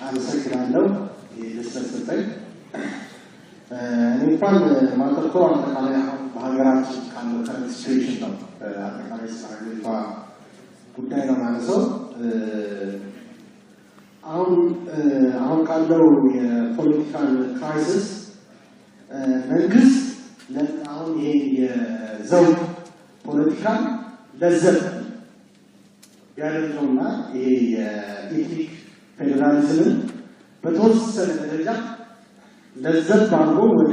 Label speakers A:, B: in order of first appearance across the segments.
A: አመሰግናለሁ ለስተሰጠኝ እንኳን ማተኮር አጠቃላይ በሀገራችን ካለው ከረንት ሲቹዌሽን ነው አጠቃላይ ሳይንፋ ጉዳይ ነው ማለት ነው አሁን ካለው የፖለቲካል ክራይሲስ መንግስት ለአሁን ይሄ የዘውግ ፖለቲካ ለዘብ ያደረገውና ይሄ የኢትኒክ ፌደራሊዝም በተወሰነ ደረጃ ለዘብ ባንጎ ወደ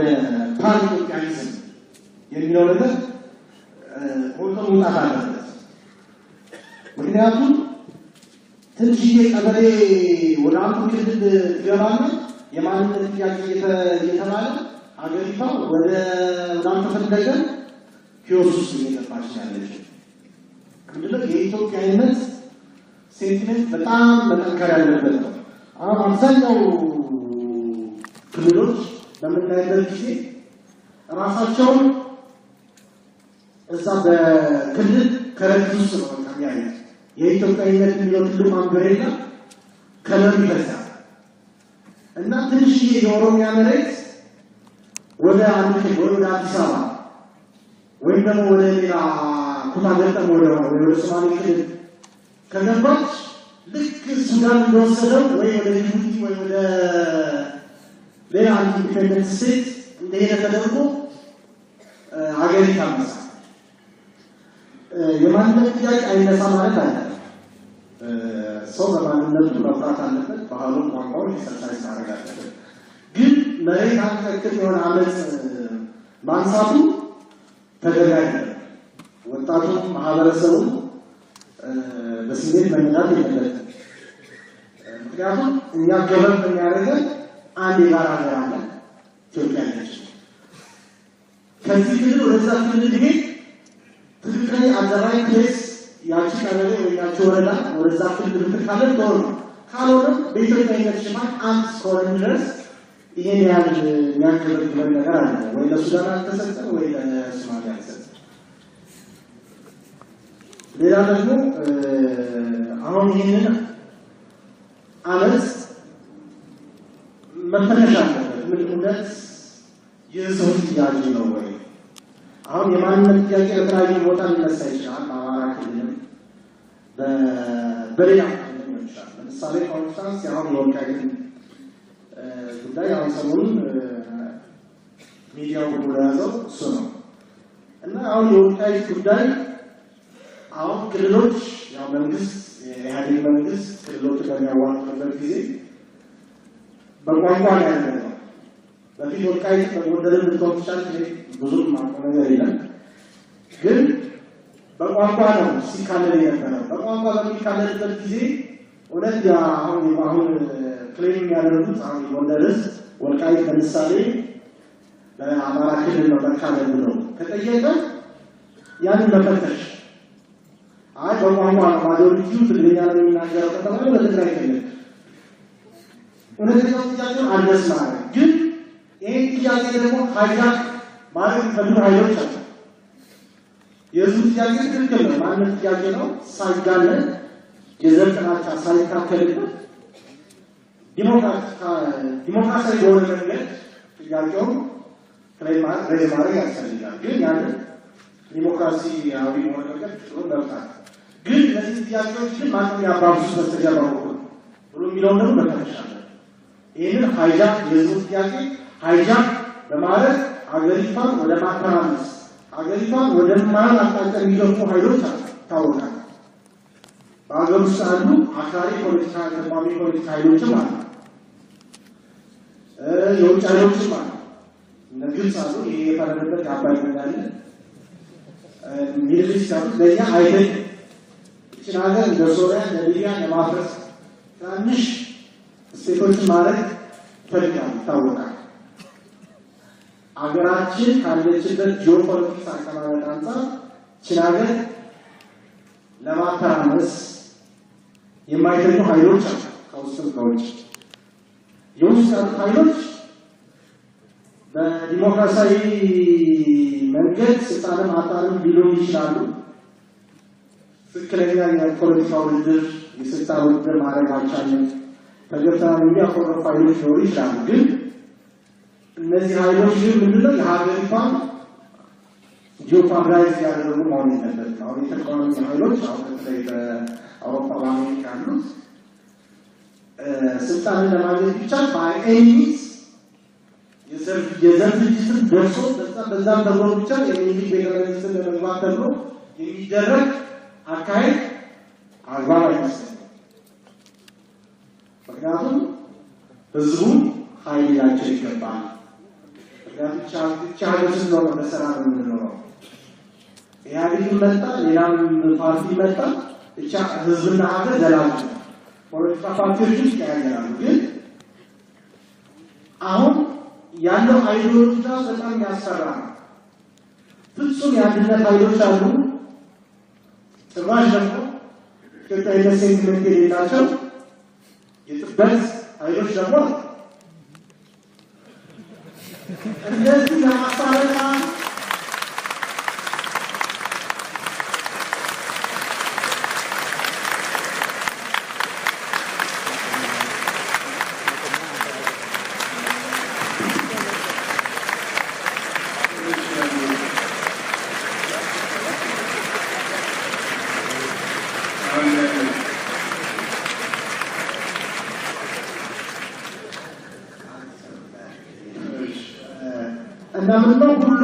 A: ፓን-ኢትዮጵያኒዝም የሚለው ነገር ሆኖ መውጣት አለበት። ምክንያቱም ትንሽዬ ቀበሌ ወደ አንዱ ክልል ትገባና የማንነት ጥያቄ እየተባለ ሀገሪቷ ወደ አንተፈለገ ኪዮስ እየገባች ያለችው ምንድነው የኢትዮጵያዊነት ሴንቲሜንት በጣም መጠንከር ያለበት ነው። አሁን አብዛኛው ክልሎች በምናይበት ጊዜ ራሳቸውን እዛ በክልል ከረጅ ውስጥ ነው የሚያዩት የኢትዮጵያዊነት የሚለው ትልቁ አንበሬላ ከለር ይበዛል እና ትንሽዬ የኦሮሚያ መሬት ወደ አንድ ክልል ወደ አዲስ አበባ ወይም ደግሞ ወደ ሌላ ኩታ ገጠም ወደ ሶማሌ ክልል ከገባች ልክ ሱዳን እንደወሰደው ወይ ወደ ጅቡቲ ወይ ወደ ሌላ ኢንዲፔንደንት ስቴት እንደሄደ ተደርጎ ሀገሪቷ ታመሳ የማንነት ጥያቄ አይነሳ ማለት አይደለም። ሰው በማንነቱ መፍራት አለበት፣ ባህሉን ቋንቋውን ኤክሰርሳይዝ ማድረግ አለበት። ግን መሬት አንቀጥቅጥ የሆነ አመፅ ማንሳቱ ተገቢ አይደለም። ወጣቱ ማህበረሰቡ በስሜት መነዳት የለበትም። ምክንያቱም እኛ ገበን የሚያደርገን አንድ የጋራ ሀገር አለ ኢትዮጵያ ነች። ከዚህ ክልል ወደዛ ክልል ሄድ ትክክለኛ አዘራይ ፕሌስ ያቺ ቀበሌ ወይ ያቺ ወረዳ ወደዛ ክልል ብትካለል ጦር ነው። ካልሆነም በኢትዮጵያዊነት ሽፋን አንድ እስከሆነ ድረስ ይሄን ያህል የሚያንገበግበን ነገር አለ ወይ ለሱዳን አልተሰጠም ወይ ለሶማሊያ አልተሰጠም። ሌላ ደግሞ አሁን ይሄንን አመት መፈተሽ አለበት። ምን እውነት የሰው ጥያቄ ነው ወይ? አሁን የማንነት ጥያቄ በተለያዩ ቦታ ሊነሳ ይችላል። በአማራ ክልል በሌላ ክልል ይችላል። ለምሳሌ ኮንፍራንስ ያው የወልቃይት ጉዳይ አሁን ሰሞኑን ሚዲያው ሁሉ ያዘው እሱ ነው እና አሁን የወልቃይት ጉዳይ አሁን ክልሎች ያው መንግስት የኢህአዴግ መንግስት ክልሎች በሚያዋቅርበት ጊዜ በቋንቋ ላይ ያለው በፊት ወልቃይት በጎንደር ልትወጣ ብዙም ነገር የለም ግን በቋንቋ ነው ሲካለል የነበረው። በቋንቋ በሚካለልበት ጊዜ ወለድ አሁን ክሌም ያደረጉት አሁን ጎንደር ወልቃይት ለምሳሌ በአማራ ክልል ነው መካለል ብለው ከጠየቀ ያንን መፈተሽ አይ በቋንቋ ማጆሪቲው ትግርኛ ነው የሚናገረው ከተባለ በትግራይ ክልል እውነተኛው ጥያቄ አድረስ ማለት ግን ይሄ ጥያቄ ደግሞ ሃይጃክ ማለት ከምን ኃይሎች አሉ የዚህ ጥያቄ ትክክል ነው ማለት ጥያቄ ነው ሳይጋነን የዘር ጥላቻ ሳይካከልበት ዲሞክራሲያዊ በሆነ መንገድ ጥያቄው ክሌም ማድረግ ያስፈልጋል። ግን ያን ዲሞክራሲያዊ በሆነ መንገድ ጥሩ መብታት ግን ለዚህ ጥያቄዎች ግን ማንም ያባብሱ በስተጀርባ በኩል ብሎ የሚለውን ደግሞ መፈተሻለ ይህንን ሃይጃክ የዚህ ጥያቄ ሃይጃክ በማለት ሀገሪቷን ወደ ማተራመስ ሀገሪቷን ወደ ማን አቅጣጫ የሚገፉ ኃይሎች ታወቃል። በሀገር ውስጥ ያሉ አክራሪ ፖለቲካ ተቋሚ ፖለቲካ ኃይሎችም አሉ፣ የውጭ ኃይሎችም አሉ። እነ ግብፅ አሉ። ይሄ የፈረደበት አባይ እንዳለ ሚድልስት ያሉ ለእኛ አይደል ይችን ሀገር እንደ ሶሪያ ለሊቢያ ለማፍረስ ትናንሽ ስቴቶችን ማድረግ ይፈልጋል ይታወቃል። አገራችን ካለችበት ጂኦፖለቲክስ አቀማመጥ አንፃር ይችን ሀገር ለማተራመስ የማይተኙ ኃይሎች አሉ ከውስጥም ከውጭ። የውስጥ ኃይሎች በዲሞክራሲያዊ መንገድ ስልጣንን አጣንም ሊሆን ይችላሉ። ትክክለኛ የፖለቲካ ውድድር የስልጣን ውድድር ማድረግ አልቻለም። ተገፍተናል የሚያኮርፉ ኃይሎች ሊኖሩ ይችላሉ። ግን እነዚህ ኃይሎች ግን ምንድነው የሀገሪቷን ጂኦፓራይዝ ያደረጉ መሆን የለበትም። አሁን የተቃዋሚ ኃይሎች አሁን በተለይ በአውሮፓ በአሜሪካ ያሉት ስልጣንን ለማግኘት ብቻ በኤኒሚስ የዘር ድርጅትን ደርሶ በዛም ተብሎ ብቻ የሚኒሊክ ቤተመንግስትን ለመግባት ተብሎ የሚደረግ አካሄድ አግባብ አይመስለኝም። ምክንያቱም ህዝቡ ኃይል ሊያቸው ይገባል። ምክንያቱም ብቻ ሀገር ስለሆነ በሰላም የምንኖረው ኢህአዴግ መጣ ሌላም ፓርቲ መጣ ብቻ ህዝብና ሀገር ዘላቂ ነው። ፖለቲካ ፓርቲዎች ይቀያየራሉ። ግን አሁን ያለው አይዲዮሎጂ በጣም ያስፈራ ነው። ፍጹም የአንድነት ኃይሎች አሉ። ጭራሽ ደግሞ ኢትዮጵያዊነት ሴንቲመንት የሌላቸው የጥበት ኃይሎች ደግሞ እንደዚህ ለማሳረቃ እና ምን ነው ሁሉ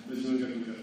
B: This is going to be